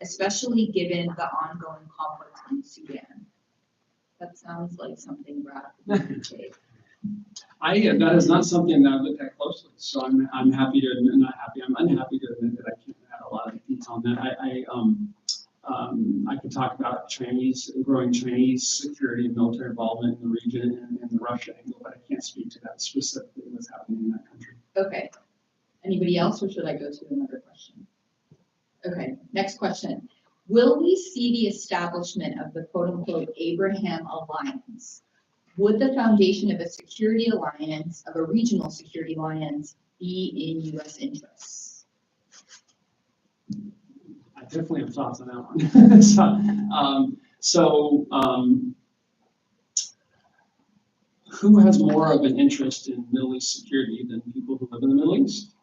especially given the ongoing conflict in Sudan? That sounds like something Brad would take. That is not something that I've looked at closely, so I'm happy to admit, not happy, I'm unhappy to admit that I can't add a lot of detail on that. I could talk about growing Chinese security and military involvement in the region and the Russia angle, but I can't speak to that specifically, what's happening in that country. Okay. Anybody else, or should I go to another question? Okay, next question. Will we see the establishment of the quote-unquote Abraham Alliance? Would the foundation of a security alliance, of a regional security alliance, be in U.S. interests? I definitely have thoughts on that one. Who has more of an interest in Middle East security than people who live in the Middle East?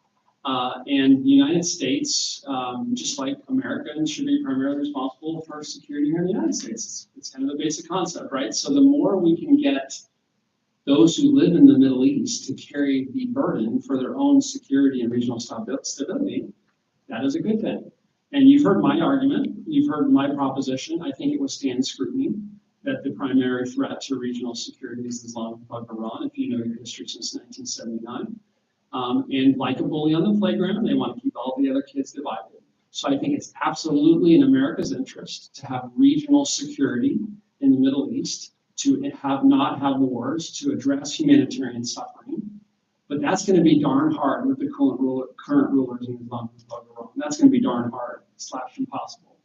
And the United States, just like America, should be primarily responsible for security here in the United States. It's kind of a basic concept, right? So the more we can get those who live in the Middle East to carry the burden for their own security and regional stability, that is a good thing. And you've heard my argument, you've heard my proposition. I think it withstands scrutiny that the primary threat to regional security is the Islamic Republic of Iran, if you know your history since 1979. And like a bully on the playground, they want to keep all the other kids divided. So I think it's absolutely in America's interest to have regional security in the Middle East, to not have wars, to address humanitarian suffering. But that's going to be darn hard with the current rulers in the Islamic Republic of Iran. That's going to be darn hard / impossible.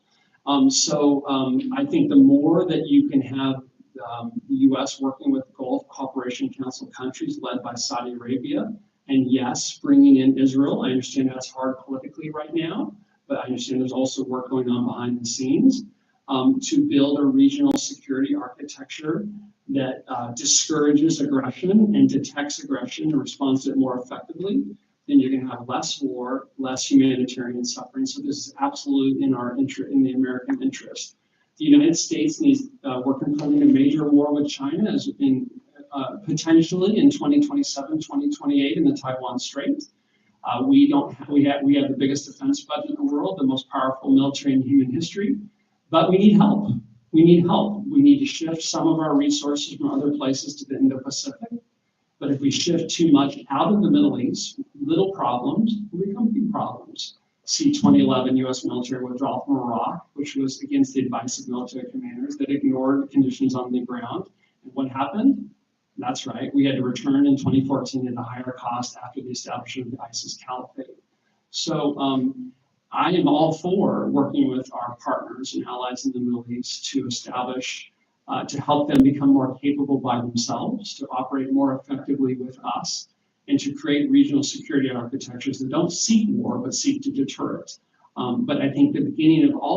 I think the more that you can have the U.S. working with Gulf Cooperation Council countries led by Saudi Arabia, and yes, bringing in Israel. I understand that's hard politically right now, but I understand there's also work going on behind the scenes to build a regional security architecture that discourages aggression and detects aggression and responds to it more effectively. Then you're going to have less war, less humanitarian suffering. So this is absolutely in the American interest. The United States needs we're confronting a major war with China as in potentially in 2027, 2028 in the Taiwan Strait. We have the biggest defense budget in the world, the most powerful military in human history, but we need help. We need help. We need to shift some of our resources from other places to the Indo-Pacific. But if we shift too much out of the Middle East, little problems will become big problems. See 2011 U.S. military withdrawal from Iraq, which was against the advice of military commanders that ignored conditions on the ground. And what happened? That's right, we had to return in 2014 at a higher cost after the establishment of the ISIS caliphate. So I am all for working with our partners and allies in the Middle East to establish, to help them become more capable by themselves, to operate more effectively with us, and to create regional security architectures that don't seek war, but seek to deter it. But I think the beginning of all